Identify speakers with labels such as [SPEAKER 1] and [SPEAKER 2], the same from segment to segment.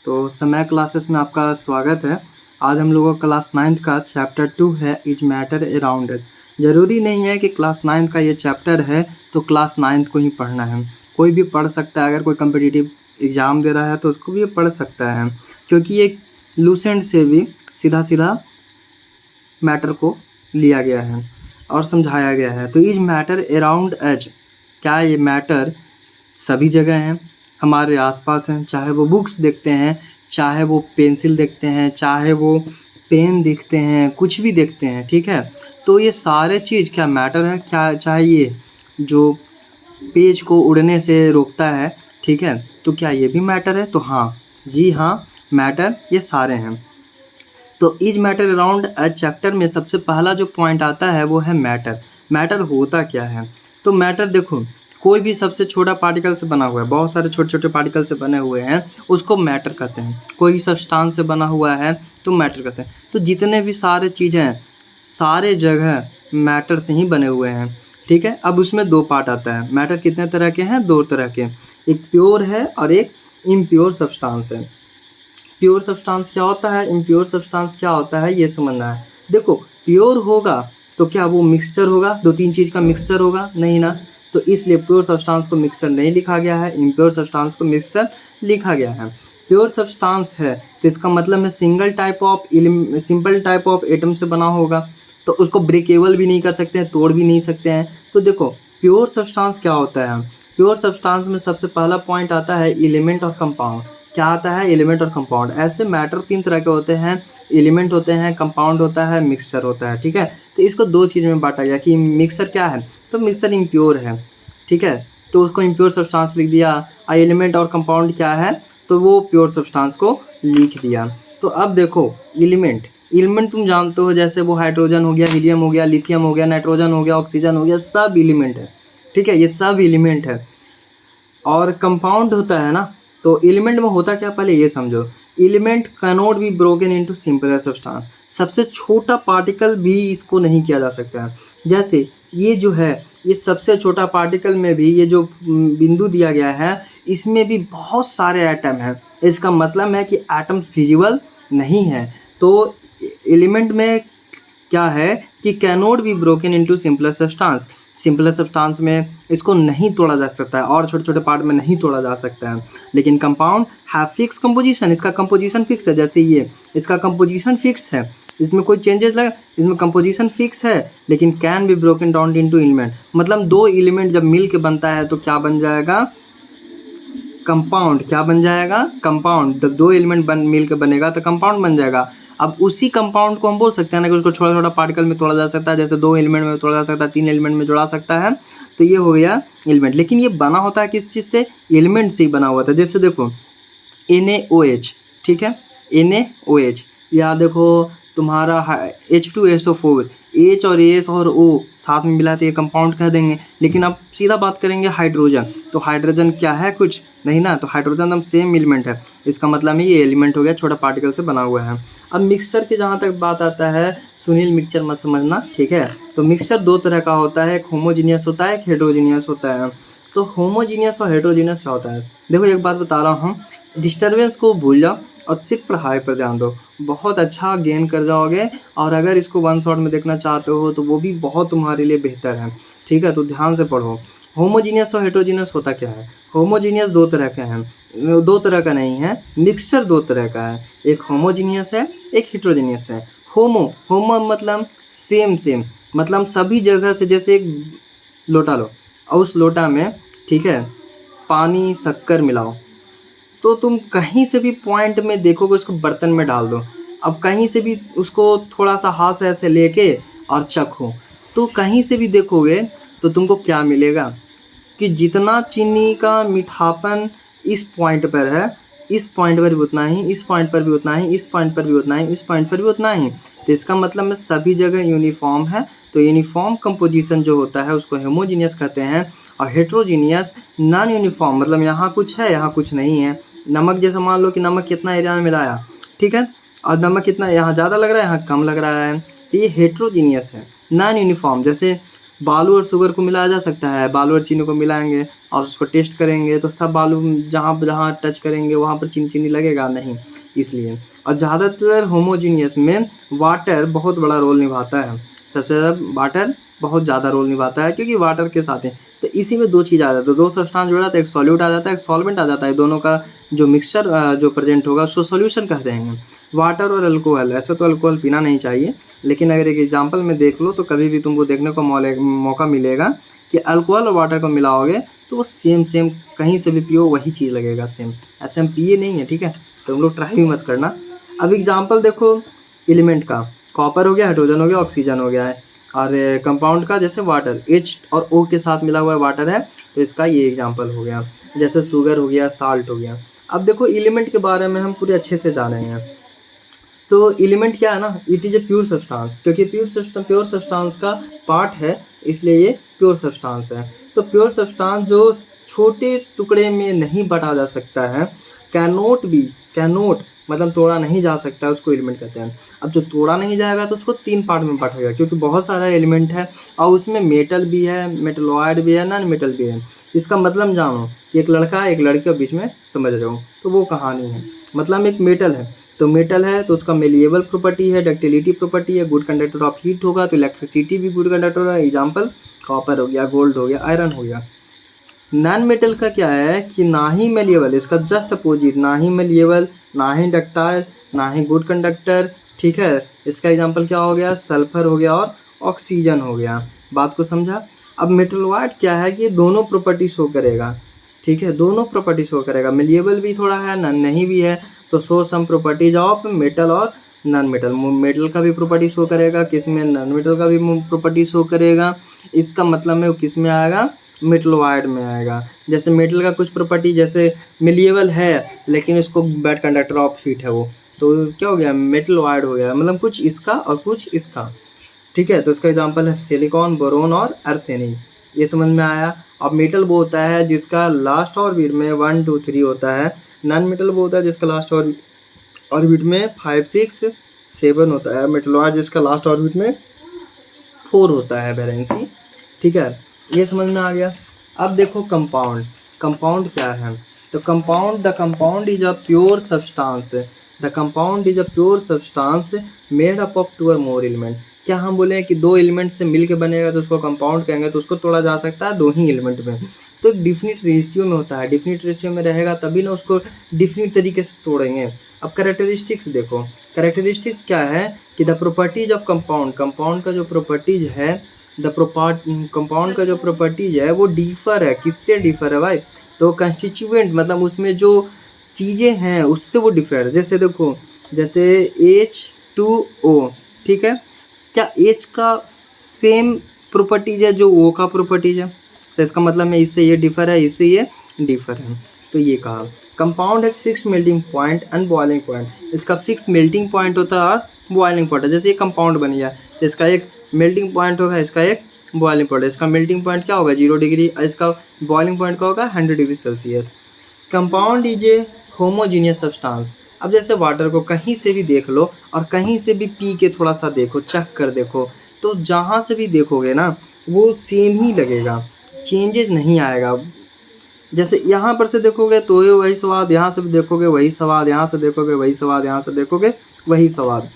[SPEAKER 1] तो समय क्लासेस में आपका स्वागत है। आज हम लोगों का क्लास 9th का चैप्टर 2 है इज मैटर अराउंड अस। ज़रूरी नहीं है कि क्लास 9th का ये चैप्टर है तो क्लास 9th को ही पढ़ना है, कोई भी पढ़ सकता है। अगर कोई कम्पिटिटिव एग्ज़ाम दे रहा है तो उसको भी पढ़ सकता है, क्योंकि ये लूसेंट से भी सीधा सीधा मैटर को लिया गया है और समझाया गया है। तो इज मैटर अराउंड अस, क्या ये मैटर सभी जगह हैं, हमारे आसपास हैं, चाहे वो बुक्स देखते हैं, चाहे वो पेंसिल देखते हैं, चाहे वो पेन देखते हैं, कुछ भी देखते हैं, ठीक है। तो ये सारे चीज़ क्या मैटर है, क्या चाहे ये जो पेज को उड़ने से रोकता है, ठीक है, तो क्या ये भी मैटर है? तो हाँ, जी हाँ, मैटर ये सारे हैं। तो is matter around a chapter में सबसे पहला जो पॉइंट आता है वो है मैटर। मैटर होता क्या है? तो मैटर देखो, कोई भी सबसे छोटा पार्टिकल से बना हुआ है, बहुत सारे छोटे छोटे पार्टिकल से बने हुए हैं, उसको मैटर कहते हैं। कोई भी सब्सटेंस से बना हुआ है तो मैटर कहते हैं। तो जितने भी सारे चीज़ें हैं, सारे जगह मैटर से ही बने हुए हैं, ठीक है। अब उसमें दो पार्ट आता है। मैटर कितने तरह के हैं? दो तरह के, एक प्योर है और एक इम्प्योर सब्सटेंस है। प्योर सब्सटेंस क्या होता है, इम्प्योर सब्सटेंस क्या होता है, ये समझना है। देखो, प्योर होगा तो क्या वो मिक्सचर होगा, दो तीन चीज़ का मिक्सचर होगा? नहीं ना। तो इसलिए प्योर सब्सटेंस को मिक्सचर नहीं लिखा गया है, इम्प्योर सब्सटेंस को मिक्सचर लिखा गया है। प्योर सब्सटेंस है तो इसका मतलब है सिंपल टाइप ऑफ एटम से बना होगा, तो उसको ब्रेकेबल भी नहीं कर सकते हैं, तोड़ भी नहीं सकते हैं। तो देखो, प्योर सब्सटेंस क्या होता है? प्योर सब्सटेंस में सबसे पहला पॉइंट आता है एलिमेंट और कंपाउंड। क्या आता है? एलिमेंट और कंपाउंड। ऐसे मैटर तीन तरह के होते हैं, एलिमेंट होते हैं, कंपाउंड होता है, मिक्सचर होता है, ठीक है। तो इसको दो चीज़ में बांटा गया कि मिक्सचर क्या है, तो मिक्सचर इम्प्योर है, ठीक है, तो उसको इम्प्योर सब्सटेंस लिख दिया। और एलिमेंट और कंपाउंड क्या है, तो वो प्योर सब्सटेंस को लिख दिया। तो अब देखो, एलिमेंट एलिमेंट तुम जानते हो, जैसे वो हाइड्रोजन हो गया, हीलियम हो गया, लिथियम हो गया, नाइट्रोजन हो गया, ऑक्सीजन हो गया, सब एलिमेंट है, ठीक है, ये सब एलिमेंट है। और कंपाउंड होता है ना, तो एलिमेंट में होता क्या, पहले ये समझो। Element cannot be broken into simpler substance, सबसे छोटा पार्टिकल भी इसको नहीं किया जा सकता है। जैसे ये जो है, ये सबसे छोटा पार्टिकल में भी ये जो बिंदु दिया गया है, इसमें भी बहुत सारे एटम हैं। इसका मतलब है कि एटम फिजिबल नहीं है। तो एलिमेंट में क्या है कि cannot be broken into simpler substance, simpler substance में इसको नहीं तोड़ा जा सकता है और छोटे छोटे पार्ट में नहीं तोड़ा जा सकता है। लेकिन कंपाउंड हैव फिक्स कंपोजिशन, इसका कंपोजिशन फिक्स है। जैसे ये, इसका कंपोजिशन फिक्स है, इसमें कोई चेंजेस लगा, इसमें कंपोजिशन फिक्स है, लेकिन can be broken down into element. मतलब दो एलिमेंट जब मिल के बनता है तो क्या बन जाएगा? कंपाउंड। क्या बन जाएगा? कंपाउंड। जब दो एलिमेंट मिल के बनेगा तो कंपाउंड बन जाएगा। अब उसी कंपाउंड को हम बोल सकते हैं ना कि उसको छोटा छोटा पार्टिकल में तोड़ा जा सकता है, जैसे दो एलिमेंट में तोड़ा जा सकता है, तीन एलिमेंट में जोड़ा सकता है, तो ये हो गया एलिमेंट। लेकिन ये बना होता है किस चीज़ से? एलिमेंट से ही बना हुआ था। जैसे देखो NaOH, ठीक है, NaOH, या देखो तुम्हारा H2SO4, H और एस और O साथ में मिला तो ये कंपाउंड कह देंगे। लेकिन अब सीधा बात करेंगे हाइड्रोजन, तो हाइड्रोजन क्या है? कुछ नहीं ना। तो हाइड्रोजन एकदम सेम एलिमेंट है, इसका मतलब है ये एलिमेंट हो गया, छोटा पार्टिकल से बना हुआ है। अब मिक्सचर की जहाँ तक बात आता है, सुनील मिक्सचर मत समझना, ठीक है। तो मिक्सचर दो तरह का होता है, एक होमोजीनियस होता है, एक हेट्रोजीनियस होता है। तो होमोजीनियस और हेट्रोजीनियस क्या होता है? देखो, एक बात बता रहा हूँ, डिस्टर्बेंस को भूल जाओ और सिर्फ पढ़ाई पर ध्यान दो, बहुत अच्छा गेन कर जाओगे। और अगर इसको वन शॉट में देखना चाहते हो तो वो भी बहुत तुम्हारे लिए बेहतर है, ठीक है। तो ध्यान से पढ़ो। होमोजीनियस और हेट्रोजीनियस होता क्या है? होमोजीनियस दो तरह के हैं, दो तरह का नहीं है, मिक्सचर दो तरह का है, एक होमोजीनियस है, एक हेट्रोजीनियस है। होमो मतलब सेम सेम, मतलब सभी जगह से। जैसे एक लोटा लो और उस लोटा में, ठीक है, पानी शक्कर मिलाओ, तो तुम कहीं से भी पॉइंट में देखोगे, उसको बर्तन में डाल दो, अब कहीं से भी उसको थोड़ा सा हाथ से ऐसे लेके और चखो, तो कहीं से भी देखोगे तो तुमको क्या मिलेगा कि जितना चीनी का मीठापन इस पॉइंट पर है, इस पॉइंट पर भी उतना ही, इस पॉइंट पर भी उतना ही, इस पॉइंट पर भी उतना ही, इस पॉइंट पर भी उतना ही। तो इसका मतलब में सभी जगह यूनिफॉर्म है। तो यूनिफॉर्म कंपोजिशन जो होता है उसको होमोजीनियस कहते हैं। और हेट्रोजीनियस नॉन यूनिफॉर्म, मतलब यहाँ कुछ है, यहाँ कुछ नहीं है। नमक जैसा मान लो कि नमक कितना एरिया में मिलाया, ठीक है, और नमक कितना यहाँ ज़्यादा लग रहा है, यहाँ कम लग रहा है, तो ये हेट्रोजीनियस है, नॉन यूनिफॉर्म। जैसे बालू और शुगर को मिलाया जा सकता है, बालू और चीनी को मिलाएंगे और उसको टेस्ट करेंगे तो सब बालू जहाँ जहाँ टच करेंगे वहाँ पर चीनी चीनी लगेगा नहीं, इसलिए। और ज़्यादातर होमोजीनियस में वाटर बहुत बड़ा रोल निभाता है, सबसे ज़्यादा वाटर बहुत ज़्यादा रोल निभाता है, क्योंकि वाटर के साथ है। तो इसी में दो चीज़ आ जाता है, दो सब्सटेंस जुड़ा था, एक सॉल्यूट आ जाता है, एक सॉल्वेंट आ जाता है, दोनों का जो मिक्सचर जो प्रेजेंट होगा उसको सॉल्यूशन कह देंगे। वाटर और अल्कोहल, ऐसे तो अल्कोहल पीना नहीं चाहिए, लेकिन अगर एक एग्जांपल में देख लो तो कभी भी तुमको देखने को मौका मिलेगा कि अल्कोहल और वाटर को मिलाओगे तो वो सेम सेम कहीं से भी पियो वही चीज़ लगेगा सेम, ऐसे हम पिए नहीं है, ठीक है। तो हम लोग ट्राई भी मत करना। अब एग्जाम्पल देखो एलिमेंट का, कॉपर हो गया, हाइड्रोजन हो गया, ऑक्सीजन हो गया है, और कंपाउंड का जैसे वाटर H और O के साथ मिला हुआ वाटर है, तो इसका ये एग्जांपल हो गया। जैसे शुगर हो गया, साल्ट हो गया। अब देखो एलिमेंट के बारे में हम पूरे अच्छे से जाने हैं। तो एलिमेंट क्या है ना, it is a pure substance, क्योंकि प्योर सब्सटेंस का पार्ट है, इसलिए ये प्योर सब्सटेंस है। तो प्योर सब्सटेंस जो छोटे टुकड़े में नहीं बांटा जा सकता है, कैनोट मतलब तोड़ा नहीं जा सकता है, उसको एलिमेंट कहते हैं। अब जो तोड़ा नहीं जाएगा तो उसको 3 पार्ट में बांटेगा, क्योंकि बहुत सारा एलिमेंट है और उसमें मेटल भी है, मेटलॉइड भी है, नॉन मेटल भी है। इसका मतलब जानो कि एक लड़का एक लड़की के बीच में समझ रहे हो, तो वो कहानी है। मतलब एक मेटल है, तो मेटल है तो उसका मेलिएबल प्रॉपर्टी है, डक्टिलिटी प्रॉपर्टी है, गुड कंडक्टर ऑफ हीट होगा, तो इलेक्ट्रिसिटी भी गुड कंडक्टर है। एग्जाम्पल कॉपर हो गया, गोल्ड हो गया, आयरन हो गया। नॉन मेटल का क्या है कि ना ही मेलिएबल, इसका जस्ट अपोजिट, ना ही मेलिएबल, ना ही डक्टाइल, ना ही गुड कंडक्टर, ठीक है। इसका एग्जांपल क्या हो गया, सल्फर हो गया और ऑक्सीजन हो गया। बात को समझा। अब मेटलॉइड क्या है कि दोनों प्रॉपर्टी शो करेगा, ठीक है, दोनों प्रॉपर्टी शो करेगा, मेलिएबल भी थोड़ा है, नॉन नहीं भी है, तो show some properties of metal और नॉन मेटल। मेटल का भी प्रॉपर्टी शो करेगा, किस में नॉन मेटल का भी प्रॉपर्टी शो करेगा। इसका मतलब में वो किस में आएगा, मेटलॉइड में आएगा। जैसे मेटल का कुछ प्रॉपर्टी जैसे मेलिएबल है लेकिन इसको बैड कंडक्टर ऑफ हीट है वो, तो क्या हो गया, मेटलॉइड हो गया, मतलब कुछ इसका और कुछ इसका, ठीक है। तो इसका एग्जांपल है सिलिकॉन, बोरोन और आर्सेनिक, ये समझ में आया। अब मेटल वो होता है जिसका लास्ट ऑर्बिट में 1 2 3 होता है, नॉन मेटल वो होता है जिसका लास्ट ऑर्बिट में 5 6 7 होता है, मेटलॉइड जिसका लास्ट ऑर्बिट में 4 होता है, वैलेंसी, ठीक है। ये समझ में आ गया। अब देखो कंपाउंड, कंपाउंड क्या है, तो the compound is a pure substance, the compound is a pure substance made up of 2 और मोर एलिमेंट। क्या हम बोले कि 2 एलिमेंट से मिलके बनेगा तो उसको कंपाउंड कहेंगे, तो उसको तोड़ा जा सकता है 2 ही एलिमेंट में, तो एक डिफिनिट रेशियो में होता है, डिफिनिट रेशियो में रहेगा तभी ना उसको डिफिनिट तरीके से तोड़ेंगे। अब कैरेक्टरिस्टिक्स देखो, कैरेक्टरिस्टिक्स क्या है कि the properties of compound, compound का जो प्रॉपर्टीज है, कंपाउंड का जो प्रॉपर्टीज है वो डिफर है, किससे डिफर है भाई, तो कंस्टिट्यूएंट मतलब उसमें जो चीज़ें हैं उससे वो डिफर है। जैसे देखो, जैसे H2O, ठीक है, क्या H का सेम प्रॉपर्टीज है जो O का प्रॉपर्टीज है, तो इसका मतलब में इससे ये डिफर है, इससे ये डिफर है, तो ये कहा। Compound has fix melting point and boiling point, इसका फिक्स मेल्टिंग पॉइंट होता है और बॉइलिंग पॉइंट है। जैसे ये कंपाउंड बन गया तो इसका एक मेल्टिंग पॉइंट होगा, इसका एक बॉइलिंग पॉइंट, इसका मेल्टिंग पॉइंट क्या होगा 0 डिग्री और इसका बॉइलिंग पॉइंट क्या होगा 100 degree Celsius. Compound is a homogeneous substance. अब जैसे वाटर को कहीं से भी देख लो और कहीं से भी पी के थोड़ा सा देखो, चेक कर देखो, तो जहाँ से भी देखोगे ना वो सेम ही लगेगा, चेंजेस नहीं आएगा। जैसे यहाँ पर से देखोगे तो ये वही स्वाद, यहाँ से भी देखोगे वही स्वाद, यहाँ से देखोगे वही स्वाद, यहाँ से देखोगे वही स्वाद।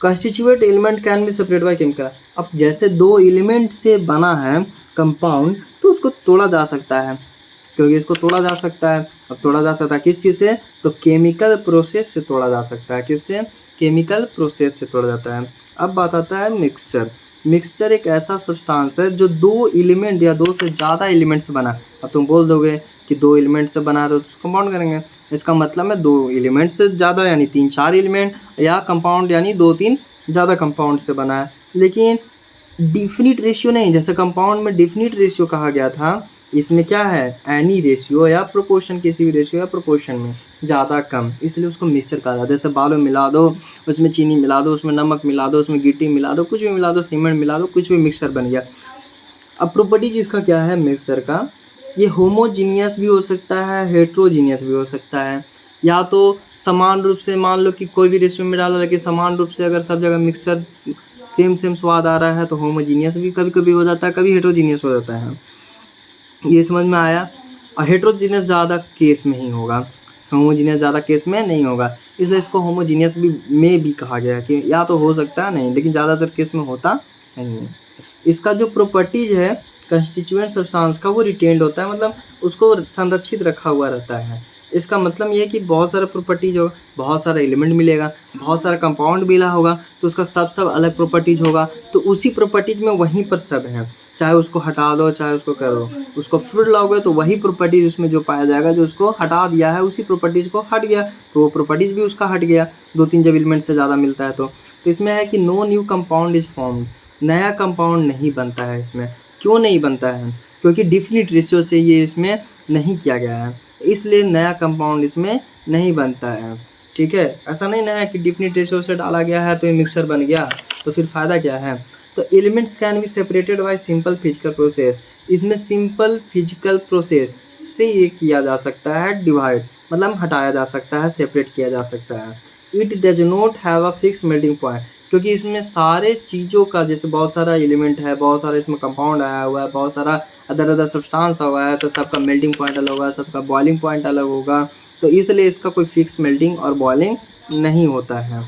[SPEAKER 1] Constituent element can be separate by chemical. अब जैसे 2 एलिमेंट से बना है कंपाउंड तो उसको तोड़ा जा सकता है, क्योंकि इसको तोड़ा जा सकता है। अब तोड़ा जा सकता है किस चीज़ से, तो केमिकल प्रोसेस से तोड़ा जा सकता है, किससे, केमिकल प्रोसेस से तोड़ा जाता है। अब बात आता है मिक्सचर। मिक्सचर एक ऐसा सब्सटेंस है जो 2 एलिमेंट या 2 से ज़्यादा एलिमेंट से बना। अब तुम बोल दोगे कि 2 एलिमेंट से बना है तो उसको कंपाउंड करेंगे, इसका मतलब है 2 एलिमेंट से ज़्यादा यानी 3 4 एलिमेंट, या कंपाउंड यानी 2 3 ज़्यादा कंपाउंड से बना है, लेकिन डिफिनिट रेशियो नहीं। जैसे कंपाउंड में डिफिनिट रेशियो कहा गया था, इसमें क्या है एनी रेशियो या प्रोपोर्शन, किसी भी रेशियो या प्रोपोर्शन में ज़्यादा कम, इसलिए उसको मिक्सचर कहा जाता है। जैसे बालू मिला दो, उसमें चीनी मिला दो, उसमें नमक मिला दो, उसमें गिट्टी मिला दो, कुछ भी मिला दो, सीमेंट मिला दो, कुछ भी मिक्सचर बन गया। अब प्रॉपर्टीज इसका क्या है मिक्सचर का, ये होमोजीनियस भी हो सकता है, हेट्रोजीनियस भी हो सकता है। या तो समान रूप से मान लो कि कोई भी रेशियो में डाला, लेकिन समान रूप से अगर सब जगह मिक्सचर सेम सेम स्वाद आ रहा है तो होमोजीनियस भी कभी कभी हो जाता है, कभी हेट्रोजीनियस हो जाता है। ये समझ में आया। और हेट्रोजीनियस ज़्यादा केस में ही होगा, होमोजीनियस ज़्यादा केस में नहीं होगा, इसलिए इसको होमोजीनियस भी कहा गया है कि या तो हो सकता है नहीं, लेकिन ज़्यादातर केस में होता नहीं है। इसका जो प्रॉपर्टीज है कंस्टिट्यूएंट सब्सटेंस का वो रिटेन्ड होता है, मतलब उसको संरक्षित रखा हुआ रहता है। इसका मतलब ये है कि बहुत सारा प्रॉपर्टीज होगा, बहुत सारा एलिमेंट मिलेगा, बहुत सारा कंपाउंड मिला होगा, तो उसका सब अलग प्रॉपर्टीज होगा, तो उसी प्रॉपर्टीज में वहीं पर सब है, चाहे उसको हटा दो चाहे उसको कर दो। उसको फ्रूट लाओगे तो वही प्रॉपर्टीज उसमें जो पाया जाएगा, जो उसको हटा दिया है उसी प्रॉपर्टीज को हट गया, तो वो प्रॉपर्टीज भी उसका हट गया, 2-3 जब एलिमेंट से ज़्यादा मिलता है तो इसमें है कि no new compound is formed, नया कंपाउंड नहीं बनता है इसमें। क्यों नहीं बनता है? क्योंकि डिफिनिट रेशियो से ये इसमें नहीं किया गया है, इसलिए नया कंपाउंड इसमें नहीं बनता है। ठीक है, ऐसा नहीं ना है कि डिफिनिट रेशियो से डाला गया है तो ये मिक्सर बन गया, तो फिर फ़ायदा क्या है? तो elements can be separated bye simple physical process, इसमें सिंपल फिजिकल प्रोसेस से ये किया जा सकता है डिवाइड, मतलब हटाया जा सकता है, सेपरेट किया जा सकता है। It does not have a fix melting point, क्योंकि इसमें सारे चीज़ों का, जैसे बहुत सारा एलिमेंट है, बहुत सारा इसमें कंपाउंड आया हुआ है, बहुत सारा अदर सब्सटेंस हुआ है, तो सबका मेल्टिंग पॉइंट अलग होगा, सबका बॉइलिंग पॉइंट अलग होगा, तो इसलिए इसका कोई फिक्स मेल्टिंग और बॉइलिंग नहीं होता है।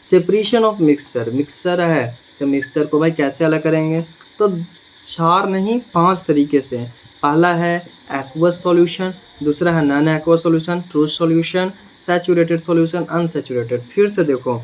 [SPEAKER 1] सेपरेशन ऑफ मिक्सचर, मिक्सचर है तो मिक्सचर को भाई कैसे अलग करेंगे? तो 4 नहीं 5 तरीके से। पहला है एक्वस सॉल्यूशन, दूसरा है non aqueous solution, true solution, saturated solution, unsaturated. फिर से देखो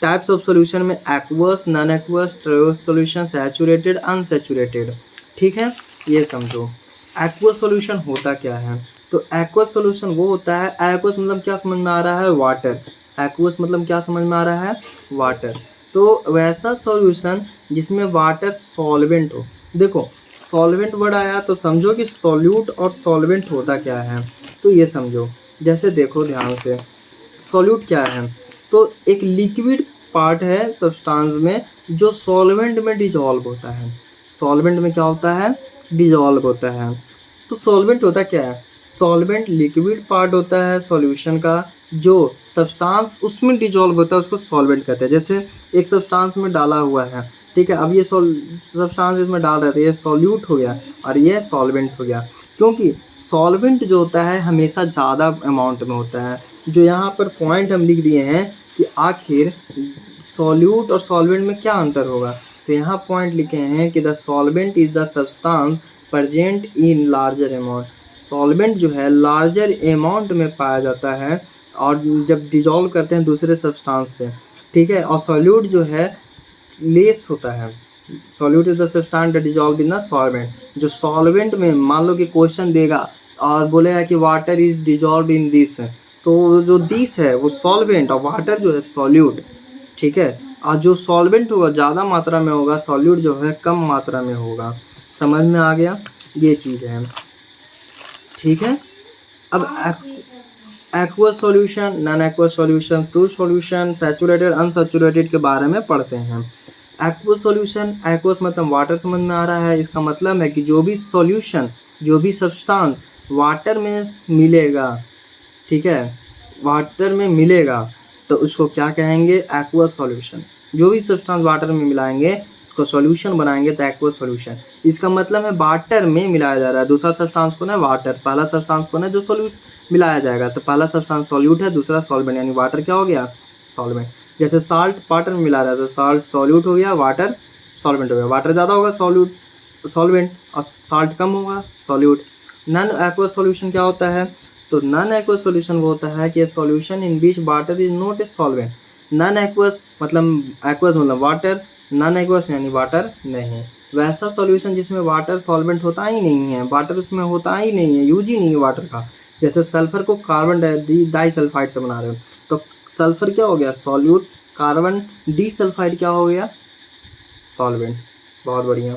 [SPEAKER 1] टाइप्स ऑफ सॉल्यूशन में aqueous, non aqueous, true solution, saturated, unsaturated. ठीक है, ये समझो। एक्वस सॉल्यूशन होता क्या है? तो एक्वस सॉल्यूशन वो होता है, एक्वस मतलब क्या समझ में आ रहा है? वाटर। एक्वस मतलब क्या समझ में आ रहा है? वाटर। तो वैसा सॉल्यूशन जिसमें वाटर सॉल्वेंट हो। देखो सॉल्वेंट वर्ड आया तो समझो कि सॉल्यूट और सॉल्वेंट होता क्या है, तो ये समझो। जैसे देखो ध्यान से, सॉल्यूट क्या है? तो एक लिक्विड पार्ट है सब्सटेंस में जो सॉल्वेंट में डिजॉल्व होता है। सॉल्वेंट में क्या होता है? डिजॉल्व होता है। तो सॉल्वेंट होता क्या है? सॉल्वेंट लिक्विड पार्ट होता है सॉल्यूशन का, जो सब्सटेंस उसमें डिजॉल्व होता है उसको सॉल्वेंट कहते हैं। जैसे एक सब्सटेंस में डाला हुआ है, ठीक है, अब ये सब्सटेंस इसमें डाल रहे थे, ये सॉल्यूट हो गया और ये सॉल्वेंट हो गया, क्योंकि सॉल्वेंट जो होता है हमेशा ज़्यादा अमाउंट में होता है। जो यहाँ पर पॉइंट हम लिख दिए हैं कि आखिर सॉल्यूट और सॉल्वेंट में क्या अंतर होगा, तो यहाँ पॉइंट लिखे हैं कि the solvent is the substance present in larger amount. Solvent जो है लार्जर अमाउंट में पाया जाता है और जब डिजॉल्व करते हैं दूसरे सब्सटेंस से, ठीक है, और सॉल्यूट जो है लेस होता है। Solute is the substance that dissolve in the solvent. जो सॉल्वेंट में मान लो कि क्वेश्चन देगा और बोलेगा कि water is dissolve in this, तो जो दिस है वो सॉल्वेंट और वाटर जो है सॉल्यूट। ठीक है, और जो सॉल्वेंट होगा ज़्यादा मात्रा में होगा, सॉल्यूट जो है कम मात्रा में होगा। समझ में आ गया? ये चीज़ है। ठीक है, अब aqueous solution, non aqueous solution, true solution, saturated, unsaturated के बारे में पढ़ते हैं। एक्वस सॉल्यूशन, एक्वस मतलब वाटर समझ में आ रहा है, इसका मतलब है कि जो भी सॉल्यूशन, जो भी सब्सटेंस वाटर में मिलेगा, ठीक है, वाटर में मिलेगा तो उसको क्या कहेंगे? Aqueous solution. जो भी सब्सटेंस वाटर में मिलाएंगे उसको सॉल्यूशन बनाएंगे तो एक्वस सॉल्यूशन। इसका मतलब है वाटर में मिलाया जा रहा है, दूसरा सब्सटेंस कौन है? वाटर। पहला सब्सटेंस कौन है? जो सॉल्यूट मिलाया जाएगा, तो पहला सब्सटेंस सॉल्यूट है, दूसरा सॉल्वेंट, यानी वाटर क्या हो गया? सॉल्वेंट। जैसे साल्ट वाटर में मिला रहा है तो साल्ट सॉल्यूट हो गया, वाटर सॉल्वेंट हो गया। वाटर ज़्यादा होगा सॉल्यूट सॉल्वेंट और साल्ट कम होगा सॉल्यूट। नॉन एक्वस सॉल्यूशन क्या होता है? तो नॉन एक्वस सॉल्यूशन वो होता है कि solution in beach water is not a solvent. Non aqueous मतलब एक्वस मतलब वाटर, नॉन एक्वस यानी वाटर नहीं। वैसा सॉल्यूशन जिसमें वाटर सॉल्वेंट होता ही नहीं है, वाटर उसमें होता ही नहीं है, यूज ही नहीं है वाटर का। जैसे सल्फर को कार्बन डाइसल्फाइड से बना रहे हो, तो सल्फर क्या हो गया? सॉल्यूट। कार्बन डिसल्फाइड क्या हो गया? सॉल्वेंट। बहुत बढ़िया।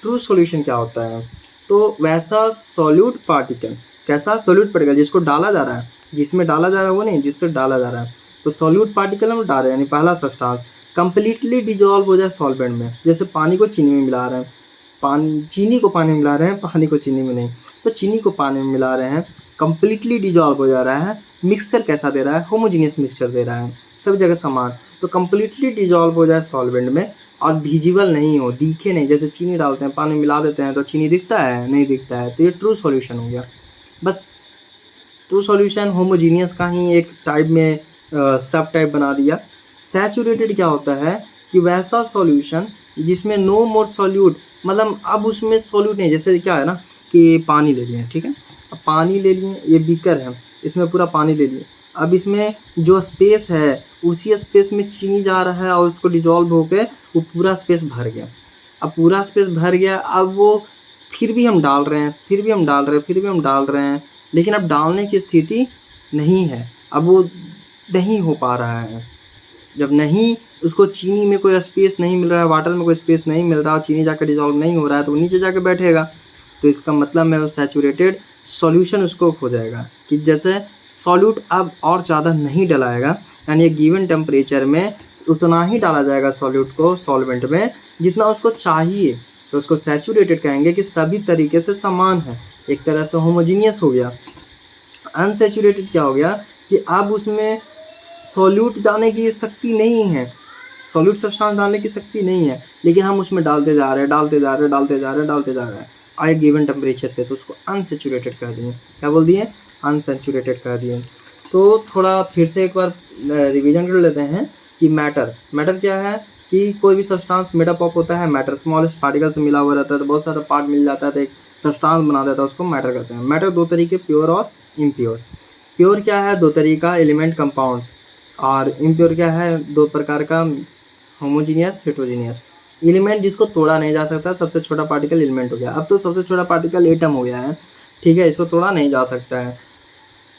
[SPEAKER 1] ट्रू सॉल्यूशन क्या होता है? तो वैसा सॉल्यूट पार्टिकल, कैसा? सॉल्यूट पार्टिकल जिसको डाला जा रहा है, जिसमें डाला जा रहा है वो नहीं, जिससे डाला जा रहा है, तो सॉल्यूट पार्टिकल हम डाल रहे हैं, यानी पहला सब्सटेंस कंप्लीटली डिजॉल्व हो जाए सॉल्वेंट में। जैसे पानी को चीनी में मिला रहे हैं, चीनी को पानी में मिला रहे हैं, पानी को चीनी में नहीं, तो चीनी को पानी में मिला रहे हैं, कंप्लीटली डिजॉल्व हो जा रहा है। मिक्सचर कैसा दे रहा है? होमोजीनियस मिक्सचर दे रहा है, सब जगह समान। तो कंप्लीटली डिजॉल्व हो जाए सॉल्वेंट में और विजिबल नहीं हो, दिखे नहीं। जैसे चीनी डालते हैं, पानी मिला देते हैं तो चीनी दिखता है, नहीं दिखता है, तो ये ट्रू सॉल्यूशन हो गया। बस ट्रू सॉल्यूशन होमोजीनियस का ही एक टाइप में सब टाइप बना दिया। सैचुरेटेड क्या होता है कि वैसा सॉल्यूशन जिसमें नो मोर सॉल्यूट, मतलब अब उसमें सॉल्यूट नहीं। जैसे क्या है ना कि पानी ले लिए, ठीक है, अब पानी ले लिए, ये बीकर है, इसमें पूरा पानी ले लिए। अब इसमें जो स्पेस है उसी स्पेस में चीनी जा रहा है और उसको डिजॉल्व होकर वो पूरा स्पेस भर गया। अब पूरा स्पेस भर गया, अब वो फिर भी हम डाल रहे हैं, फिर भी हम डाल रहे हैं, फिर भी हम डाल रहे हैं, लेकिन अब डालने की स्थिति नहीं है, अब वो नहीं हो पा रहा है। जब नहीं, उसको चीनी में कोई स्पेस नहीं मिल रहा है, वाटर में कोई स्पेस नहीं मिल रहा, चीनी जाकर डिजॉल्व नहीं हो रहा है, तो वो नीचे जाकर बैठेगा। तो इसका मतलब है वो सैचुरेटेड सॉल्यूशन उसको हो जाएगा कि जैसे सॉल्यूट अब और ज़्यादा नहीं डलाएगा, यानी एक गिवन टेम्परेचर में उतना ही डाला जाएगा सॉल्यूट को सॉल्वेंट में जितना उसको चाहिए। तो उसको सैचुरेटेड कहेंगे कि सभी तरीके से समान है, एक तरह से होमोजीनियस हो गया। अनसैचुरेटेड क्या हो गया कि अब उसमें सॉल्यूट जाने की शक्ति नहीं है, सॉल्यूट सब्सटेंस डालने की शक्ति नहीं है, लेकिन हम उसमें डालते जा रहे हैं, डालते जा रहे हैं, डालते जा रहे हैं, डालते जा रहे हैं एक गिवन टेम्परेचर पे, तो उसको अनसैचुरेटेड कह दिए। क्या बोल दिए? अनसैचुरेटेड कह दिए। तो थोड़ा फिर से एक बार रिवीजन कर लेते हैं कि मैटर क्या है कि कोई भी सब्सटेंस मेडअप ऑफ होता है मैटर, स्मॉलेस्ट पार्टिकल से मिला हुआ रहता है, तो बहुत सारा पार्ट मिल जाता है तो एक सब्सटेंस बना देता है, उसको मैटर कहते हैं। मैटर दो तरीके, प्योर और इम्प्योर। प्योर क्या है? दो तरीका, एलिमेंट कंपाउंड, और इम्प्योर क्या है? दो प्रकार का, होमोजीनियस हेट्रोजीनियस। एलिमेंट जिसको तोड़ा नहीं जा सकता, सबसे छोटा पार्टिकल एलिमेंट हो गया। अब तो सबसे छोटा पार्टिकल एटम हो गया है, ठीक है, इसको तोड़ा नहीं जा सकता है,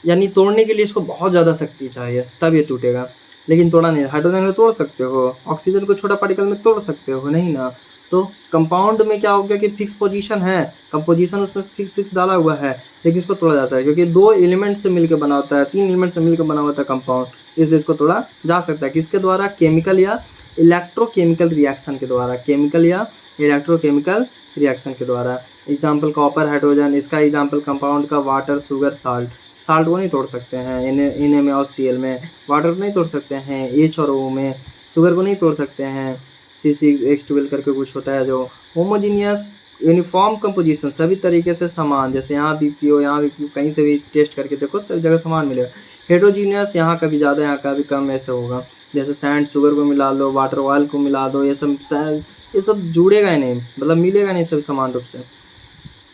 [SPEAKER 1] यानी तोड़ने के लिए इसको बहुत ज़्यादा शक्ति चाहिए तब ये टूटेगा, लेकिन तोड़ा नहीं। हाइड्रोजन को तोड़ सकते हो, ऑक्सीजन को छोटा पार्टिकल में तोड़ सकते हो, नहीं ना। तो कंपाउंड में क्या हो गया कि फिक्स पोजीशन है, कंपोजिशन उसमें फिक्स डाला हुआ है, लेकिन इसको तोड़ा जा सकता है क्योंकि दो एलिमेंट से मिलकर बना होता है, तीन एलिमेंट से मिलकर बना होता है कंपाउंड, इसलिए इसको तोड़ा जा सकता है। किसके द्वारा? केमिकल या इलेक्ट्रोकेमिकल रिएक्शन के द्वारा, केमिकल या इलेक्ट्रोकेमिकल रिएक्शन के द्वारा। एग्जाम्पल कॉपर, हाइड्रोजन, इसका एग्जाम्पल कंपाउंड का वाटर, शुगर, साल्ट। साल्ट को नहीं तोड़ सकते हैं, Na में और Cl में। वाटर को नहीं तोड़ सकते हैं, H और O में। शुगर को नहीं तोड़ सकते हैं, C6H12 करके कुछ होता है जो। होमोजीनियस यूनिफॉर्म कंपोजिशन, सभी तरीके से समान, जैसे यहाँ भी पीओ, यहाँ भी पीओ, कहीं से भी टेस्ट करके देखो सब जगह समान मिलेगा। हेट्रोजीनियस, यहाँ का भी ज़्यादा, यहाँ का भी कम, ऐसे होगा। जैसे सैंड, शुगर को मिला लो, वाटर, ऑयल को मिला दो, ये सब जुड़ेगा ही नहीं, मतलब मिलेगा नहीं सब समान रूप से।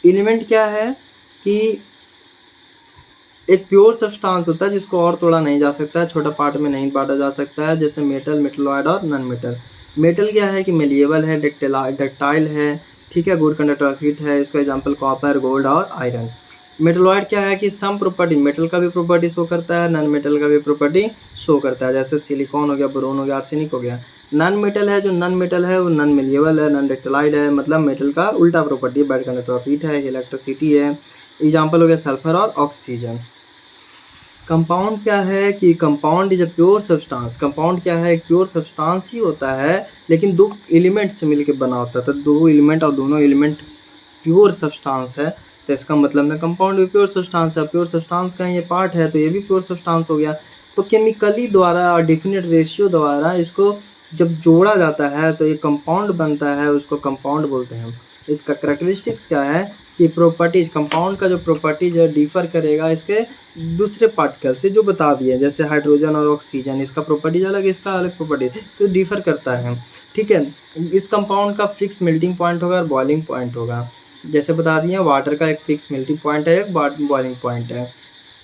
[SPEAKER 1] एलिमेंट क्या है कि एक प्योर सब्सटेंस होता है जिसको और तोड़ा नहीं जा सकता है, छोटा पार्ट में नहीं बांटा जा सकता है, जैसे मेटल, मेटलॉयड और नॉन मेटल। मेटल क्या है कि मेलिएबल है, डक्टाइल है, ठीक है, गुड कंडक्टर ऑफ हीट है, इसका एग्जांपल कॉपर, गोल्ड और आयरन। मेटलॉयड क्या है कि सम प्रॉपर्टी, मेटल का भी प्रॉपर्टी शो करता है, नॉन मेटल का भी प्रॉपर्टी शो करता है, जैसे सिलिकॉन हो गया, बोरोन हो गया, आर्सेनिक हो गया। नॉन मेटल है, जो नॉन मेटल है वो नॉन मेलिएबल है, नॉन डक्टाइल है, मतलब मेटल का उल्टा property, bad conductor of heat है, इलेक्ट्रिसिटी है। एग्जाम्पल हो गया सल्फर और ऑक्सीजन। कंपाउंड क्या है कि compound is a pure substance. Compound क्या है? एक प्योर सब्सटेंस ही होता है, लेकिन दो एलिमेंट से मिलकर बना होता है, तो दो एलिमेंट और दोनों एलिमेंट प्योर सब्सटेंस है, तो इसका मतलब है कंपाउंड भी प्योर सब्सटेंस है। प्योर सब्सटेंस का ये पार्ट है तो ये भी प्योर सब्सटेंस हो गया। तो केमिकली द्वारा और डेफिनेट रेशियो द्वारा इसको जब जोड़ा जाता है तो ये कंपाउंड बनता है, उसको कंपाउंड बोलते हैं। इसका करेक्टरिस्टिक्स क्या है कि प्रॉपर्टीज, कंपाउंड का जो प्रॉपर्टीज है डिफर करेगा इसके दूसरे पार्टिकल से, जो बता दिए, जैसे हाइड्रोजन और ऑक्सीजन, इसका प्रॉपर्टीज अलग, इसका अलग प्रॉपर्टी, तो डिफर करता है, ठीक है। इस कंपाउंड का फिक्स मेल्टिंग पॉइंट होगा और बॉइलिंग पॉइंट होगा, जैसे बता दिए वाटर का एक फिक्स मेल्टिंग पॉइंट है, एक बॉइलिंग पॉइंट है।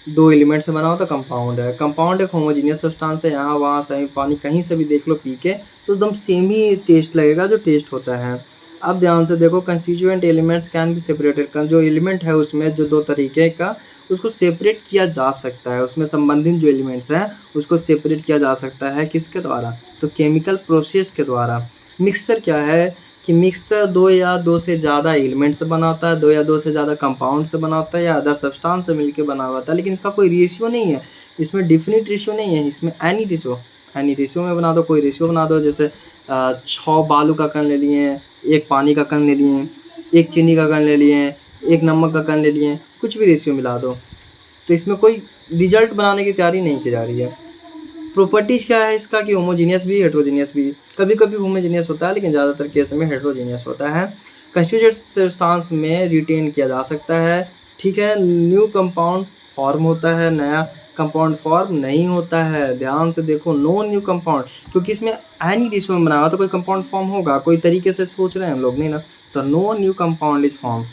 [SPEAKER 1] दो एलिमेंट से बना होता कंपाउंड है। कंपाउंड एक होमोजीनियस सब्सटेंस है, यहाँ वहाँ सही पानी कहीं से भी देख लो पी के तो एकदम सेम ही टेस्ट लगेगा जो टेस्ट होता है। अब ध्यान से देखो, constituent elements can be separated, जो एलिमेंट है उसमें जो दो तरीके का उसको सेपरेट किया जा सकता है, उसमें संबंधित जो एलिमेंट्स हैं उसको सेपरेट किया जा सकता है, किसके द्वारा? तो केमिकल प्रोसेस के द्वारा। मिक्सचर क्या है कि मिक्सचर दो या दो से ज़्यादा एलिमेंट से बना होता है, दो या दो से ज़्यादा कंपाउंड से बना होता है, या अदर सब्सटेंस से मिलकर बना होता है, लेकिन इसका कोई रेशियो नहीं है, इसमें डिफिनिट रेशियो नहीं है, इसमें एनी रेशियो में बना दो, कोई रेशियो बना दो, जैसे 6 बालू का कण ले लिए, एक पानी का कण ले लिए, एक चीनी का कण ले लिए, एक नमक का कण ले लिए, कुछ भी रेशियो मिला दो, तो इसमें कोई रिजल्ट बनाने की तैयारी नहीं की जा रही है। प्रॉपर्टीज क्या है इसका कि होमोजीनियस भी हेट्रोजीनियस भी, कभी कभी होमोजीनियस होता है लेकिन ज़्यादातर केस में हेट्रोजीनियस होता है। कंस्टिट्यूएंट सब्सटेंस में रिटेन किया जा सकता है, ठीक है। न्यू कंपाउंड फॉर्म होता है, नया कंपाउंड फॉर्म नहीं होता है। ध्यान से देखो, नो न्यू कंपाउंड, क्योंकि इसमें एनी डिश में बना हुआ तो कोई कंपाउंड फॉर्म होगा, कोई तरीके से सोच रहे हैं हम लोग, नहीं ना। तो no new compound is form.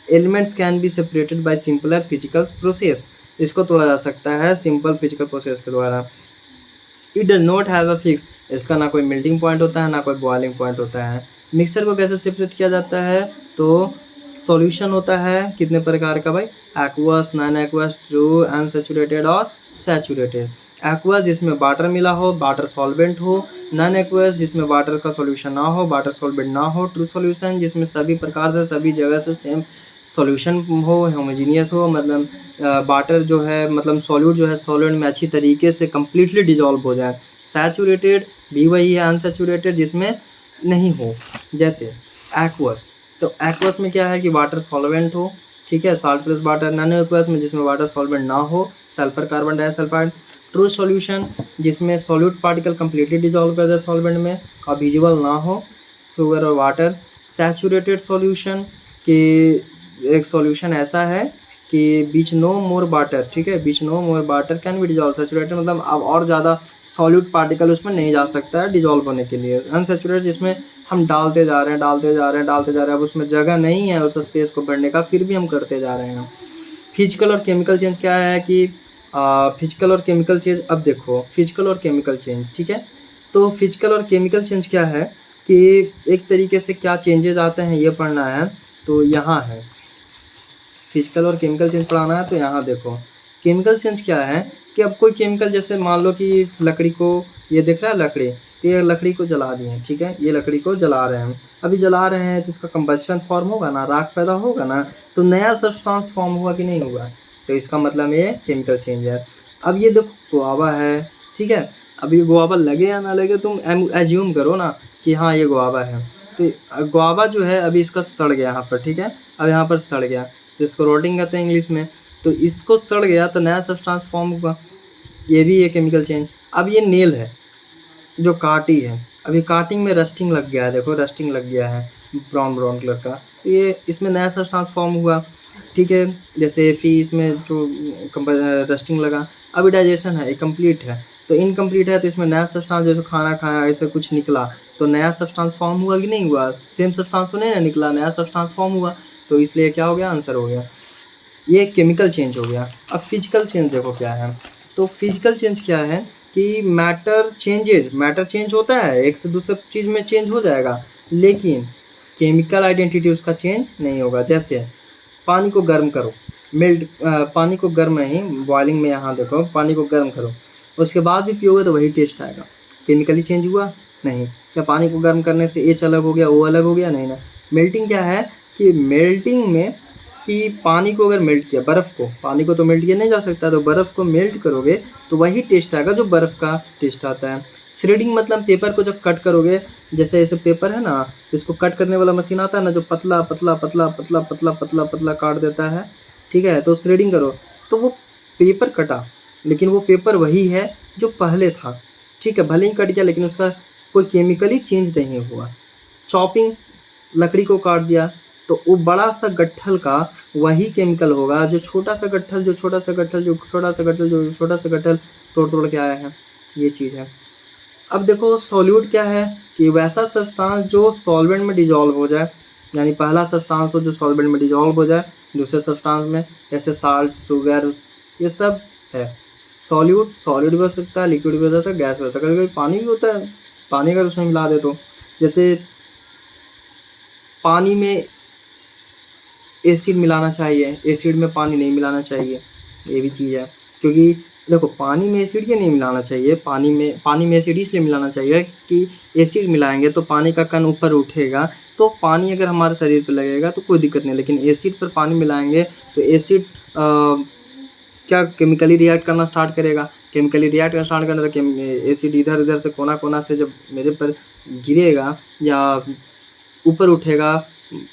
[SPEAKER 1] Elements can be separated by simpler physical process, इसको तोड़ा जा सकता है सिंपल फिजिकल प्रोसेस के द्वारा। It does not have a fix, इसका ना कोई मेल्टिंग पॉइंट होता है ना कोई बॉइलिंग पॉइंट होता है। मिक्सचर को कैसे सेपरेट किया जाता है, तो सॉल्यूशन होता है कितने प्रकार का भाई, aqueous, non aqueous, true, unsaturated और सैचुरेटेड। एक्वस जिसमें वाटर मिला हो, वाटर सॉल्वेंट हो। नॉन एक्वस जिसमें वाटर का सॉल्यूशन ना हो, वाटर सॉल्वेंट ना हो। ट्रू सॉल्यूशन जिसमें सभी प्रकार से सभी जगह से सेम सॉल्यूशन हो, होमोजीनियस हो, मतलब वाटर जो है मतलब सॉल्यूट जो है सॉल्वेंट में अच्छी तरीके से कम्प्लीटली डिजॉल्व हो जाए। सैचुरेटेड भी वही है अनसैचुरेटेड जिसमें नहीं हो, जैसे एक्वस। तो एक्वस में क्या है कि वाटर सॉल्वेंट हो, ठीक है, salt plus water. Non aqueous में जिसमें वाटर सॉल्वेंट ना हो, sulphur carbon disulphide. True solution जिसमें सॉल्यूट पार्टिकल कम्प्लीटली डिजॉल्व कर जाए सॉल्वेंट में और विजिबल ना हो, शुगर और वाटर। सैचुरेटेड सॉल्यूशन कि एक सॉल्यूशन ऐसा है कि बीच नो मोर वाटर, ठीक है, which no more water can be dissolve. Saturated मतलब अब और ज़्यादा सॉल्यूट पार्टिकल उसमें नहीं जा सकता है डिजॉल्व होने के लिए। अनसैचुरेटेड जिसमें हम डालते जा रहे हैं डालते जा रहे हैं डालते जा रहे हैं, अब उसमें जगह नहीं है उस स्पेस को भरने का, फिर भी हम करते जा रहे हैं। फिजिकल और केमिकल चेंज क्या है कि फिजिकल और केमिकल चेंज, अब देखो फिजिकल और केमिकल चेंज, ठीक है। तो फिजिकल और केमिकल चेंज क्या है कि एक तरीके से क्या चेंजेस आते हैं ये पढ़ना है। तो यहाँ है फिजिकल और केमिकल चेंज पढ़ाना है, तो यहाँ देखो केमिकल चेंज क्या है कि अब कोई केमिकल जैसे मान लो कि लकड़ी को, ये दिख रहा है लकड़ी, तो ये लकड़ी को जला दिए, ठीक है, ये लकड़ी को जला रहे हैं। अभी जला रहे हैं तो इसका कंबस्शन फॉर्म होगा ना, राख पैदा होगा ना, तो नया सब्सटेंस फॉर्म हुआ कि नहीं हुआ, तो इसका मतलब ये केमिकल चेंज है। अब ये देखो गुआवा है, ठीक है, अब ये गुआवा लगे या ना लगे तुम एज्यूम करो ना कि हाँ ये गुआवा है। तो गुआवा जो है अभी इसका सड़ गया यहाँ पर, ठीक है, अब यहाँ पर सड़ गया तो इसको रोटिंग कहते हैं इंग्लिश में। तो इसको सड़ गया तो नया सब्सटेंस फॉर्म हुआ, ये भी है केमिकल चेंज। अब ये नेल है जो काटी है, अभी काटिंग में रस्टिंग लग गया है, देखो रस्टिंग लग गया है ब्राउन ब्राउन कलर का, तो ये इसमें नया सब्सटेंस फॉर्म हुआ, ठीक है। जैसे फिश में जो रस्टिंग लगा, अभी डाइजेशन है, ये कंप्लीट है, तो इनकम्प्लीट है तो इसमें नया सब्सटेंस, जैसे खाना खाया ऐसे कुछ निकला तो नया सब्सटेंस फॉर्म हुआ कि नहीं हुआ, सेम सब्सटेंस तो नहीं ना निकला, नया सब्सटेंस फॉर्म हुआ, तो इसलिए क्या हो गया, आंसर हो गया, ये केमिकल चेंज हो गया। अब फिजिकल चेंज देखो क्या है, तो फिजिकल चेंज क्या है कि मैटर चेंजेज, मैटर चेंज होता है, एक से दूसरे चीज़ में चेंज हो जाएगा, लेकिन केमिकल आइडेंटिटी उसका चेंज नहीं होगा। जैसे पानी को गर्म करो, मेल्ट, पानी को गर्म नहीं, बॉइलिंग में यहाँ देखो पानी को गर्म करो, उसके बाद भी पियोगे तो वही टेस्ट आएगा, केमिकली चेंज हुआ नहीं। क्या पानी को गर्म करने से एच अलग हो गया, ओ अलग हो गया, नहीं ना। मेल्टिंग क्या है कि मेल्टिंग में कि पानी को अगर मेल्ट किया, बर्फ़ को, पानी को तो मेल्ट किया नहीं जा सकता, तो बर्फ़ को मेल्ट करोगे तो वही टेस्ट आएगा जो बर्फ़ का टेस्ट आता है। श्रेडिंग मतलब पेपर को जब कट करोगे, जैसे ऐसे पेपर है ना, तो इसको कट करने वाला मशीन आता है ना जो पतला पतला पतला पतला पतला पतला पतला काट देता है, ठीक है, तो श्रेडिंग करो तो वो पेपर कटा, लेकिन वो पेपर वही है जो पहले था, ठीक है, भले ही कट गया लेकिन उसका कोई केमिकली चेंज नहीं हुआ। चॉपिंग, लकड़ी को काट दिया तो वो बड़ा सा गट्ठल का वही केमिकल होगा जो छोटा सा गट्ठल, जो छोटा सा गट्ठल, जो छोटा सा गट्ठल, जो छोटा सा गट्ठल तोड़ तोड़ के आया है, ये चीज़ है। अब देखो सॉल्यूट क्या है कि वैसा सब्सटेंस जो सॉल्वेंट में डिजॉल्व हो जाए, यानी पहला सब्सटेंस हो जो सॉल्वेंट में डिजॉल्व हो जाए दूसरे सब्सटेंस में, जैसे साल्ट, शुगर, ये सब है सॉल्यूट। सॉलिड भी हो सकता है, लिक्विड भी हो सकता है, गैस भी होता है, कभी कभी पानी भी होता है, पानी अगर उसमें मिला दे तो। जैसे पानी में एसिड मिलाना चाहिए, एसिड में पानी नहीं मिलाना चाहिए, ये भी चीज़ है। क्योंकि देखो पानी में एसिड ये नहीं मिलाना चाहिए, पानी में एसिड इसलिए मिलाना चाहिए कि एसिड मिलाएंगे तो पानी का कण ऊपर उठेगा, तो पानी अगर हमारे शरीर पर लगेगा तो कोई दिक्कत नहीं, लेकिन एसिड पर पानी मिलाएंगे तो एसिड क्या केमिकली रिएक्ट करना स्टार्ट करेगा, केमिकली रिएक्ट करना स्टार्ट करना तो एसिड इधर इधर से कोना कोना से जब मेरे पर गिरेगा या ऊपर उठेगा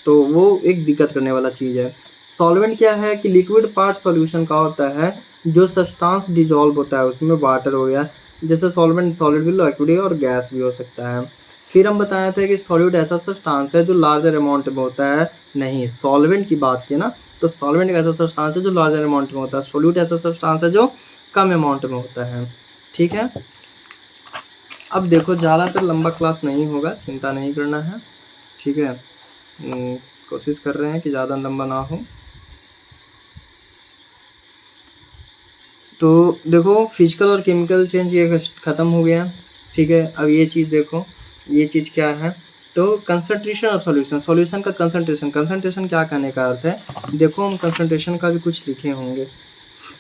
[SPEAKER 1] तो वो एक दिक्कत करने वाला चीज़ है। सॉल्वेंट क्या है कि लिक्विड पार्ट सॉल्यूशन का होता है, जो सब्सटेंस डिजॉल्व होता है उसमें, वाटर हो गया, जैसे सॉल्वेंट सॉलिड भी लिक्विड और गैस भी हो सकता है। फिर हम बताए थे कि सॉल्यूट ऐसा सब्सटेंस है जो लार्जर अमाउंट में होता है। नहीं, सॉल्वेंट की बात की ना, तो सॉल्वेंट एक ऐसा सब्सटेंस है जो लार्जर अमाउंट में होता है, सॉल्यूट ऐसा सब्सटेंस है जो कम अमाउंट में होता है। ठीक है, अब देखो ज़्यादातर लंबा क्लास नहीं होगा, चिंता नहीं करना है। ठीक है, कोशिश कर रहे हैं कि ज़्यादा लंबा ना हो। तो देखो फिजिकल और केमिकल चेंज ये ख़त्म हो गया। ठीक है, अब ये चीज़ देखो, ये चीज़ क्या है, तो कंसंट्रेशन ऑफ सॉल्यूशन, सॉल्यूशन का कंसंट्रेशन, कंसंट्रेशन क्या कहने का अर्थ है, देखो हम कंसंट्रेशन का भी कुछ लिखे होंगे।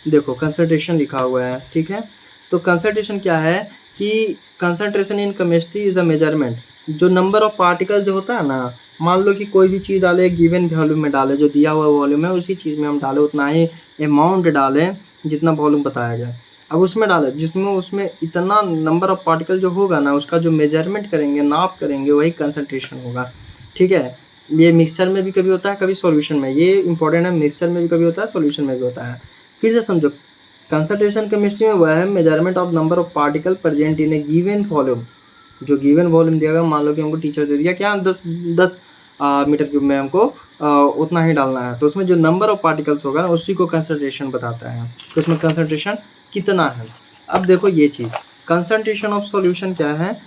[SPEAKER 1] देखो कंसंट्रेशन लिखा हुआ है। ठीक है, तो कंसंट्रेशन क्या है कि concentration in chemistry is the measurement, जो नंबर ऑफ पार्टिकल जो होता है ना, मान लो कि कोई भी चीज़ डाले, गिवन वॉल्यूम में डाले, जो दिया हुआ वॉल्यूम है उसी चीज़ में हम डाले, उतना ही अमाउंट डालें जितना वॉल्यूम बताया गया। अब उसमें डाले जिसमें उसमें इतना नंबर ऑफ पार्टिकल जो होगा ना, उसका जो मेजरमेंट करेंगे, नाप करेंगे, वही कंसंट्रेशन होगा। ठीक है, ये मिक्सचर में भी कभी होता है, कभी सॉल्यूशन में, ये इंपॉर्टेंट है, मिक्सचर में भी कभी होता है, सॉल्यूशन में भी होता है। फिर से समझो, कंसंट्रेशन केमिस्ट्री में वह है measurement of number of particle present in A given volume, जो गिवन वॉल्यूम दिया गया, मान लो कि हमको टीचर दे दिया क्या 10 मीटर क्यूब में हमको उतना ही डालना है, तो उसमें जो नंबर ऑफ पार्टिकल्स होगा ना, उसी को कंसंट्रेशन बताता है, तो उसमें कंसंट्रेशन कितना है। अब देखो ये चीज़, कंसंट्रेशन ऑफ सॉल्यूशन क्या है,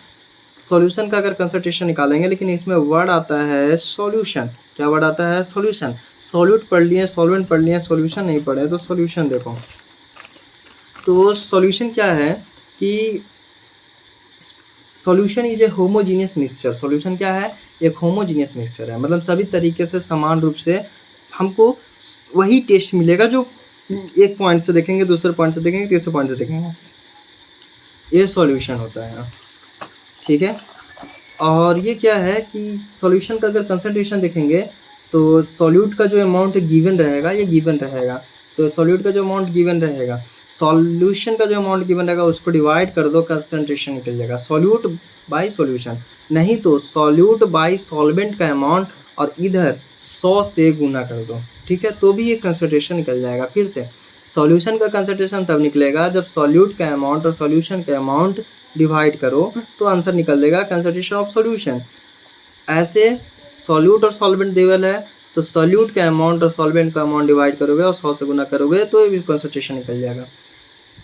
[SPEAKER 1] सॉल्यूशन का अगर कंसंट्रेशन निकालेंगे, लेकिन इसमें वर्ड आता है सॉल्यूशन। क्या वर्ड आता है, सॉल्यूशन। सॉल्यूट पढ़ लिए, सॉल्वेंट पढ़ लिए, सॉल्यूशन नहीं पढ़े, तो सॉल्यूशन देखो, तो सॉल्यूशन क्या है कि solution is a homogeneous mixture. Solution क्या है, एक होमोजीनियस मिक्सचर है, मतलब सभी तरीके से समान रूप से हमको वही टेस्ट मिलेगा, जो एक पॉइंट से देखेंगे, दूसरे पॉइंट से देखेंगे, तीसरे पॉइंट से देखेंगे, ये सॉल्यूशन होता है। ठीक है, और ये क्या है कि सॉल्यूशन का अगर कंसंट्रेशन देखेंगे, तो सॉल्यूट का जो अमाउंट गिवन रहेगा, ये गिवन रहेगा, तो सॉल्यूट का जो अमाउंट गिवन रहेगा, सॉल्यूशन का जो अमाउंट गिवन रहेगा, उसको डिवाइड कर दो, कंसंट्रेशन निकल जाएगा, सॉल्यूट बाय सॉल्यूशन। नहीं तो सॉल्यूट बाय सॉल्वेंट का अमाउंट, और इधर 100 से गुना कर दो। ठीक है, तो भी ये कंसंट्रेशन निकल जाएगा। फिर से सॉल्यूशन का कंसंट्रेशन तब निकलेगा जब सॉल्यूट का अमाउंट और सॉल्यूशन का अमाउंट डिवाइड करो, तो आंसर निकल देगा कंसंट्रेशन ऑफ सॉल्यूशन। ऐसे सॉल्यूट और सॉल्वेंट देवल है, तो सॉल्यूट का अमाउंट और सॉल्वेंट का अमाउंट डिवाइड करोगे और 100 से गुना करोगे, तो ये भी कंसंट्रेशन निकल जाएगा।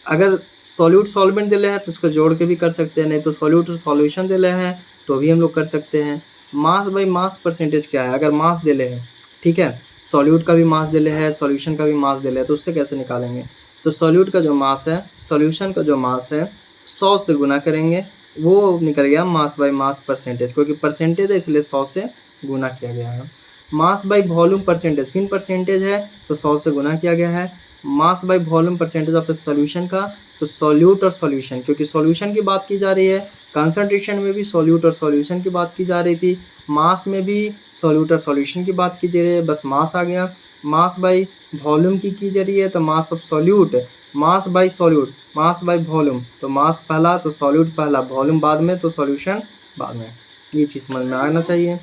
[SPEAKER 1] अगर सॉल्यूट सॉल्वेंट दिले हैं तो उसको जोड़ के भी कर सकते हैं, नहीं तो सॉल्यूट और सॉल्यूशन दिले हैं तो भी हम लोग कर सकते हैं। मास बाई मास परसेंटेज क्या है, अगर मास दिले हैं, ठीक है, सॉल्यूट का भी मास दिले है, सॉल्यूशन का भी मास दिले है, तो उससे कैसे निकालेंगे, तो सॉल्यूट का जो मास है, सॉल्यूशन का जो मास है, 100 से गुना करेंगे, वो निकल गया मास बाई मास परसेंटेज, क्योंकि परसेंटेज है इसलिए 100 से गुना किया गया है। मास बाई वॉल्यूम परसेंटेज, फिर परसेंटेज है तो 100 से गुना किया गया है। Mass by volume percentage of solution का, तो सॉल्यूट और सॉल्यूशन, क्योंकि सॉल्यूशन की बात की जा रही है, कंसंट्रेशन में भी सॉल्यूट और सॉल्यूशन की बात की जा रही थी, मास में भी सॉल्यूट और सॉल्यूशन की बात की जा रही है, बस मास आ गया। मास बाई वॉल्यूम की जा रही है, तो mass of solute, mass by solute, mass by volume, तो मास पहला तो सॉल्यूट पहला, वॉल्यूम बाद में तो सॉल्यूशन बाद में, ये चीज़ समझ में आना चाहिए।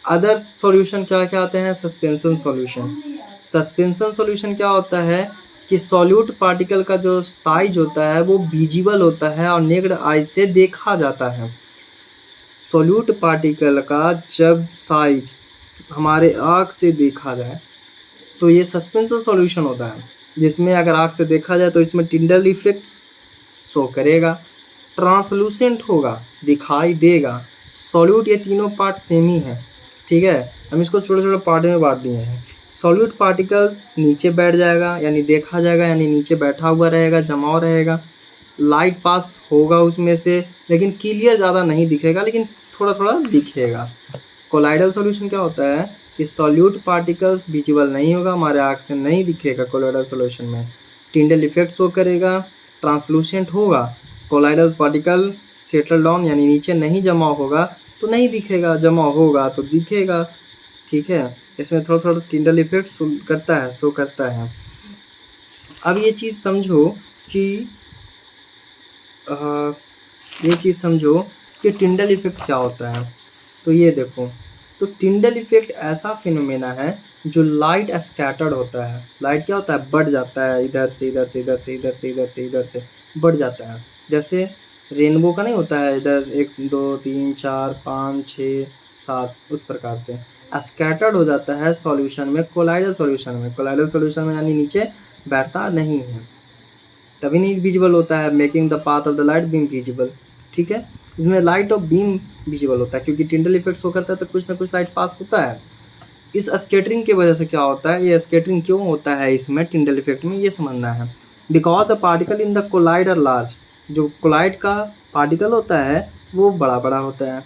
[SPEAKER 1] अदर सॉल्यूशन क्या क्या आते हैं, सस्पेंशन सॉल्यूशन। सस्पेंशन सॉल्यूशन क्या होता है कि सॉल्यूट पार्टिकल का जो साइज होता है वो विजिबल होता है और नेक्ड आई से देखा जाता है। सॉल्यूट पार्टिकल का जब साइज हमारे आँख से देखा जाए, तो ये सस्पेंशन सॉल्यूशन होता है, जिसमें अगर आँख से देखा जाए तो इसमें टिंडल इफेक्ट शो करेगा, ट्रांसलूसेंट होगा, दिखाई देगा, सॉल्यूट, ये तीनों पार्ट सेम ही है। ठीक है, हम इसको छोटे छोटे पार्ट में बांट दिए हैं। सॉल्यूट पार्टिकल नीचे बैठ जाएगा, यानी देखा जाएगा, यानी नीचे बैठा हुआ रहेगा, जमाव रहेगा, लाइट पास होगा उसमें से, लेकिन क्लियर ज़्यादा नहीं दिखेगा, लेकिन थोड़ा थोड़ा दिखेगा। कोलाइडल सॉल्यूशन क्या होता है कि सॉल्यूट पार्टिकल्स विजिबल नहीं होगा, हमारे आँख से नहीं दिखेगा कोलाइडल सॉल्यूशन में, टिंडल इफेक्ट शो करेगा, ट्रांसलूसेंट होगा, कोलाइडल पार्टिकल सेटल डाउन यानी नीचे नहीं जमा होगा तो नहीं दिखेगा, जमा होगा तो दिखेगा। ठीक है, इसमें थोड़ा थोड़ा टिंडल इफेक्ट करता है, शो करता है। अब ये चीज़ समझो कि ये चीज़ समझो कि टिंडल इफेक्ट क्या होता है। तो ये देखो, तो टिंडल इफेक्ट ऐसा फिनोमेना है जो लाइट स्कैटर्ड होता है। लाइट क्या होता है, बढ़ जाता है, इधर से इधर से, इधर से इधर से, इधर से इधर से बढ़ जाता है, जैसे रेनबो का नहीं होता है, इधर 1 2 3 4 5 6 7 उस प्रकार से स्कैटर्ड हो जाता है सॉल्यूशन में, कोलाइडल सॉल्यूशन में। कोलाइडल सॉल्यूशन में यानी नीचे बैठता नहीं है, तभी नहीं विजिबल होता है, making the path of the light beam visible. ठीक है, इसमें लाइट ऑफ बीम विजिबल होता है क्योंकि टिंडल इफेक्ट शो करता है तो कुछ ना कुछ लाइट पास होता है। इस स्कैटरिंग की वजह से क्या होता है, ये स्कैटरिंग क्यों होता है इसमें टिंडल इफेक्ट में, ये समझना है। Because the particle in the colloid are large, जो कोलाइड का पार्टिकल होता है वो बड़ा बड़ा होता है।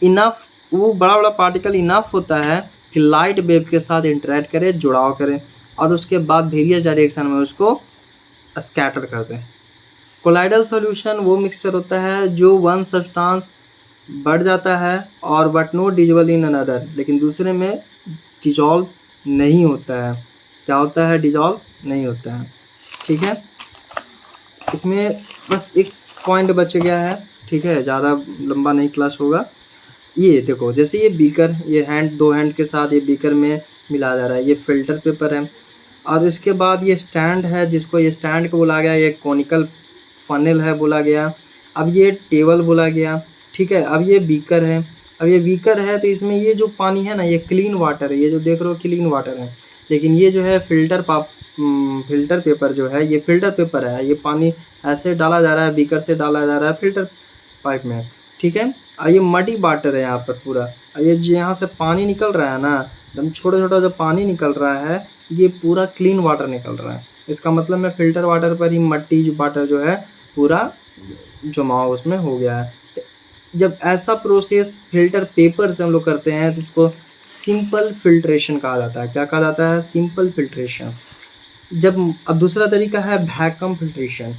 [SPEAKER 1] इनफ, वो बड़ा बड़ा पार्टिकल इनफ होता है कि लाइट वेव के साथ इंटरेक्ट करे, जुड़ाव करे, और उसके बाद वेरियस डायरेक्शन में उसको स्कैटर कर दें। कोलाइडल सॉल्यूशन वो मिक्सचर होता है जो वन सब्सटेंस बढ़ जाता है और but not dissolve in another, लेकिन दूसरे में डिजॉल्व नहीं होता है। क्या होता है? डिजॉल्व नहीं होता है। ठीक है, इसमें बस एक पॉइंट बच गया है। ठीक है, ज़्यादा लंबा नहीं क्लास होगा। ये देखो, जैसे ये बीकर, ये हैंड, दो हैंड के साथ ये बीकर में मिला जा रहा है, ये फिल्टर पेपर है। और इसके बाद ये स्टैंड है, जिसको ये स्टैंड को बोला गया, ये कॉनिकल फनल है बोला गया। अब ये टेबल बोला गया। ठीक है, अब ये बीकर है। अब ये बीकर है तो इसमें ये जो पानी है ना, ये क्लीन वाटर है, ये जो देख रहे हो क्लीन वाटर है। लेकिन ये जो है फिल्टर पेपर जो है, ये फिल्टर पेपर है। ये पानी ऐसे डाला जा रहा है, बीकर से डाला जा रहा है फिल्टर पाइप में। ठीक है, और ये मडी वाटर है यहाँ पर पूरा। और ये जो यहाँ से पानी निकल रहा है ना, एकदम छोटा छोटा जो पानी निकल रहा है, ये पूरा क्लीन वाटर निकल रहा है। इसका मतलब मैं फिल्टर वाटर पर ही मट्टी जो वाटर जो है पूरा जमाव उसमें हो गया है। जब ऐसा प्रोसेस फिल्टर पेपर से हम लोग करते हैं तो उसको सिंपल फिल्ट्रेशन कहा जाता है। क्या कहा जाता है? Simple filtration. अब दूसरा तरीका है वैक्यूम फिल्ट्रेशन।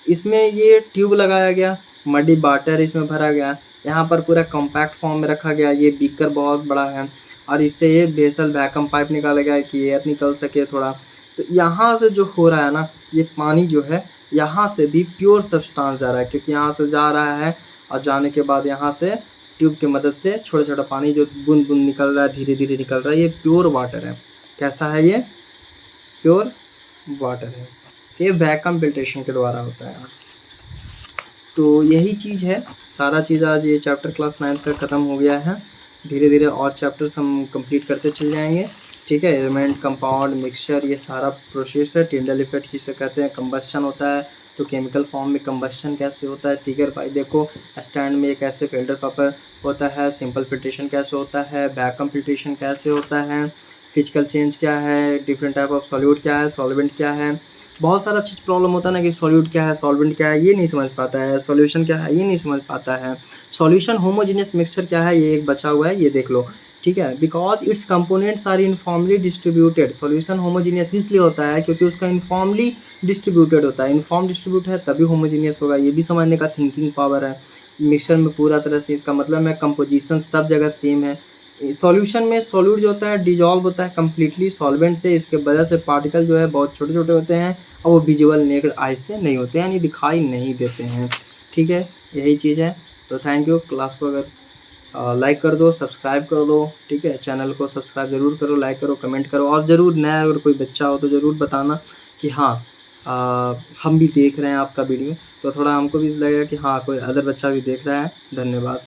[SPEAKER 1] इसमें ये ट्यूब लगाया गया, मडी वाटर इसमें भरा गया, यहाँ पर पूरा कॉम्पैक्ट फॉर्म में रखा गया। ये बीकर बहुत बड़ा है और इससे ये बेसल वैक्यूम पाइप निकाला गया कि एयर निकल सके थोड़ा। तो यहाँ से जो हो रहा है ना, ये पानी जो है यहाँ से भी प्योर सब्सटेंस जा रहा है, क्योंकि यहाँ से जा रहा है और जाने के बाद यहाँ से ट्यूब की मदद से छोटा छोटा पानी जो बूंद बूंद निकल रहा है, धीरे धीरे निकल रहा है, ये प्योर वाटर है। कैसा है? ये प्योर वाटर है। ये वैक्यूम फिल्ट्रेशन के द्वारा होता है। तो यही चीज़ है, सारा चीज़ आज ये चैप्टर क्लास 9 का ख़त्म हो गया है। धीरे धीरे और चैप्टर्स हम कंप्लीट करते चल जाएंगे। ठीक है, एलिमेंट, कंपाउंड, मिक्सचर, ये सारा प्रोसेस है। टिंडल इफेक्ट किसे कहते हैं? कंबस्शन होता है। तो केमिकल फॉर्म में कंबस्शन कैसे होता है? फिगर भाई देखो, स्टैंड में एक ऐसे फिल्टर पेपर होता है। सिंपल फिल्ट्रेशन कैसे होता है? वैक्यूम फिल्ट्रेशन कैसे होता है? फिजिकल चेंज क्या है? डिफरेंट टाइप ऑफ सॉल्यूट क्या है? सॉल्वेंट क्या है? बहुत सारा चीज़ प्रॉब्लम होता है ना कि सॉल्यूट क्या है, सॉल्वेंट क्या है, ये नहीं समझ पाता है। सॉल्यूशन क्या है, ये नहीं समझ पाता है। सॉल्यूशन होमोजेनियस मिक्सचर क्या है, ये एक बचा हुआ है, ये देख लो। ठीक है, because its components are uniformly distributed. Solution homogeneous इसलिए होता है क्योंकि उसका यूनिफॉर्मली डिस्ट्रीब्यूटेड होता है। यूनिफॉर्म डिस्ट्रीब्यूट है तभी होमोजेनियस होगा, ये भी समझने का थिंकिंग पावर है। मिक्सचर में पूरा तरह से, इसका मतलब है कंपोजिशन सब जगह सेम है। सॉल्यूशन में सॉल्यूट जो होता है डिजॉल्व होता है कम्प्लीटली सॉल्वेंट से, इसके वजह से पार्टिकल जो है बहुत छोटे छोटे होते हैं और वो विजुअल नेकेड आई से नहीं होते हैं, यानी दिखाई नहीं देते हैं। ठीक है, यही चीज़ है। तो थैंक यू। क्लास को अगर लाइक कर दो, सब्सक्राइब कर दो। ठीक है, चैनल को सब्सक्राइब ज़रूर करो, लाइक करो, कमेंट करो, और ज़रूर नया अगर कोई बच्चा हो तो ज़रूर बताना कि हाँ हम भी देख रहे हैं आपका वीडियो, तो थोड़ा हमको भी लगेगा कि हाँ कोई अदर बच्चा भी देख रहा है। धन्यवाद।